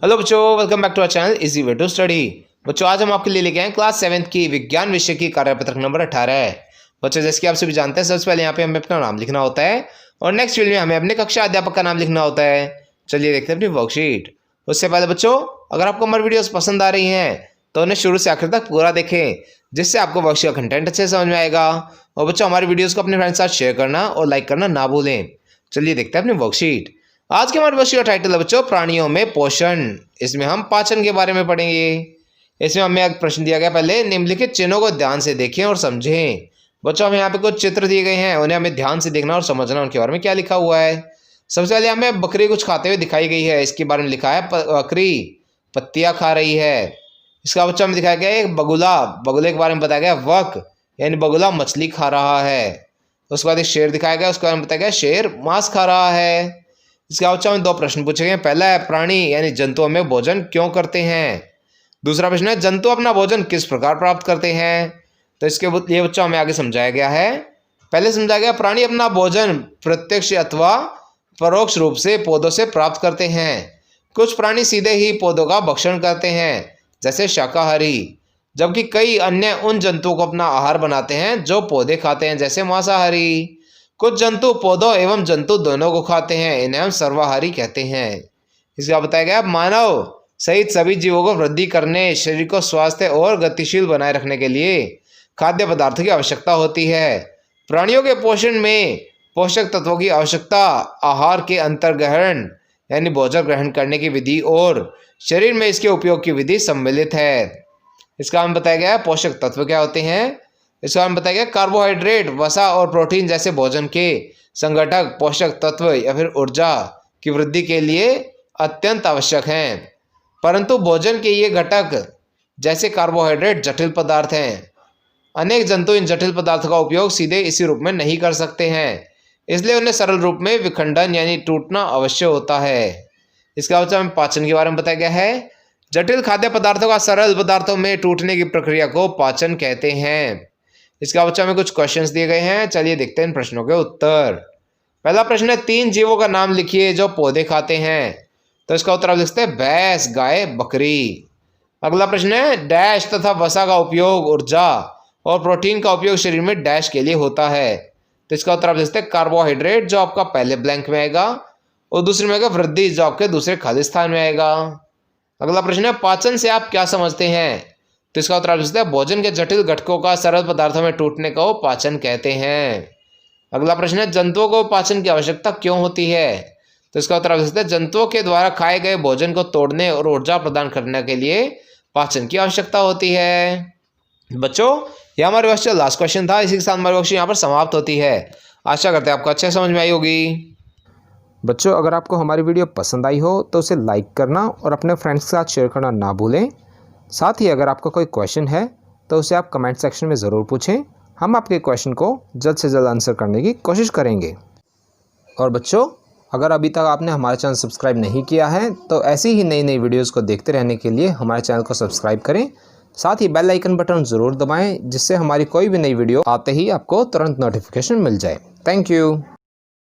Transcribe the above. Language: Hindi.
हेलो बच्चों, welcome back to our channel easy way to study. बच्चों, आज हम आपके लिए लेके आए क्लास 7th की विज्ञान विषय की कार्यपत्रक नंबर 18 है। बच्चों, जैसे कि आप सभी जानते हैं, सबसे पहले यहाँ पे हमें अपना नाम लिखना होता है और नेक्स्ट फील्ड में हमें अपने कक्षा अध्यापक का नाम लिखना होता है। चलिए देखते हैं अपनी वर्कशीट। उससे पहले बच्चों, अगर आपको हमारी वीडियोस पसंद आ रही हैं तो उन्हें शुरू से आखिर तक पूरा देखें, जिससे आपको वर्कशीट का कंटेंट अच्छे से समझ में आएगा। और बच्चों, हमारी वीडियोस को अपने फ्रेंड्स के साथ शेयर करना और लाइक करना ना भूलें। चलिए देखते हैं अपनी वर्कशीट। आज के हमारे वर्कशीट का टाइटल है बच्चों प्राणियों में पोषण। इसमें हम पाचन के बारे में पढ़ेंगे। इसमें हमें एक प्रश्न दिया गया, पहले निम्नलिखित चिन्हों को ध्यान से देखें और समझें। बच्चों, हमें यहाँ पे कुछ चित्र दिए गए हैं, उन्हें हमें ध्यान से देखना और समझना उनके बारे में क्या लिखा हुआ है। सबसे पहले हमें बकरी कुछ खाते हुए दिखाई गई है। इसके बारे में लिखा है बकरी पत्तियां खा रही है। इसका बच्चा हमें दिखाया गया एक बगुला, बगुले के बारे में बताया गया वक, यानी बगुला मछली खा रहा है। उसके बाद एक शेर दिखाया गया, उसके बारे में बताया गया शेर मांस खा रहा है। इसके बच्चा में दो प्रश्न पूछे गए। पहला है प्राणी यानी जंतु हमें भोजन क्यों करते हैं। दूसरा प्रश्न है जंतु अपना भोजन किस प्रकार प्राप्त करते हैं। तो इसके लिए बच्चा हमें आगे समझाया गया है। पहले समझाया गया प्राणी अपना भोजन प्रत्यक्ष अथवा परोक्ष रूप से पौधों से प्राप्त करते हैं। कुछ प्राणी सीधे ही पौधों का भक्षण करते हैं, जैसे शाकाहारी, जबकि कई अन्य उन जंतुओं को अपना आहार बनाते हैं जो पौधे खाते हैं, जैसे मांसाहारी। कुछ जंतु पौधों एवं जंतु दोनों को खाते हैं, इन्हें हम सर्वाहारी कहते हैं। इसका बताया गया मानव सहित सभी जीवों को वृद्धि करने, शरीर को स्वस्थ और गतिशील बनाए रखने के लिए खाद्य पदार्थों की आवश्यकता होती है। प्राणियों के पोषण में पोषक तत्वों की आवश्यकता आहार के अंतर्ग्रहण यानी भोजन ग्रहण करने की विधि और शरीर में इसके उपयोग की विधि सम्मिलित है। इसका हम बताया गया पोषक तत्व क्या होते हैं। इसका हम बताया गया कार्बोहाइड्रेट, वसा और प्रोटीन जैसे भोजन के संगठक पोषक तत्व या फिर ऊर्जा की वृद्धि के लिए अत्यंत आवश्यक हैं। परंतु भोजन के ये घटक जैसे कार्बोहाइड्रेट जटिल पदार्थ हैं। अनेक जंतु इन जटिल पदार्थों का उपयोग सीधे इसी रूप में नहीं कर सकते हैं, इसलिए उन्हें सरल रूप में विखंडन यानी टूटना अवश्य होता है। इसका बच्चा हमें पाचन के बारे में बताया गया है। जटिल खाद्य पदार्थों का सरल पदार्थों में टूटने की प्रक्रिया को पाचन कहते हैं। इसका बच्चा में कुछ क्वेश्चंस दिए गए हैं, चलिए देखते हैं इन प्रश्नों के उत्तर। पहला प्रश्न है 3 जीवों का नाम लिखिए जो पौधे खाते हैं। तो इसका उत्तर आप लिखते हैं भैंस, गाय, बकरी। अगला प्रश्न है डैश तथा वसा का उपयोग ऊर्जा और प्रोटीन का उपयोग शरीर में डैश के लिए होता है। तो इसका उत्तर आप लिखते हैं कार्बोहाइड्रेट, जो आपका पहले ब्लैंक में आएगा, और दूसरे में आएगा वृद्धि, जो आपके दूसरे खाली स्थान में आएगा। अगला प्रश्न है पाचन से आप क्या समझते हैं। तो इसका उत्तर आप लिखते हैं भोजन के जटिल घटकों का सरल पदार्थों में टूटने को पाचन कहते हैं। अगला प्रश्न है जंतुओं को पाचन की आवश्यकता क्यों होती है। तो इसका उत्तर आप लिखते हैं जंतुओं के द्वारा खाए गए भोजन को तोड़ने और ऊर्जा प्रदान करने के लिए पाचन की आवश्यकता होती है। बच्चों, यह हमारे वर्कशीट लास्ट क्वेश्चन था। इसी के साथ हमारी वर्कशीट यहाँ पर समाप्त होती है। आशा करते हैं आपको अच्छे समझ में आई होगी। बच्चों, अगर आपको हमारी वीडियो पसंद आई हो तो उसे लाइक करना और अपने फ्रेंड्स के साथ शेयर करना ना भूलें। साथ ही अगर आपका कोई क्वेश्चन है तो उसे आप कमेंट सेक्शन में ज़रूर पूछें। हम आपके क्वेश्चन को जल्द से जल्द आंसर करने की कोशिश करेंगे। और बच्चों, अगर अभी तक आपने हमारा चैनल सब्सक्राइब नहीं किया है तो ऐसी ही नई नई वीडियोज़ को देखते रहने के लिए हमारे चैनल को सब्सक्राइब करें। साथ ही बेल आइकन बटन ज़रूर दबाएँ, जिससे हमारी कोई भी नई वीडियो आते ही आपको तुरंत नोटिफिकेशन मिल जाए। Thank you.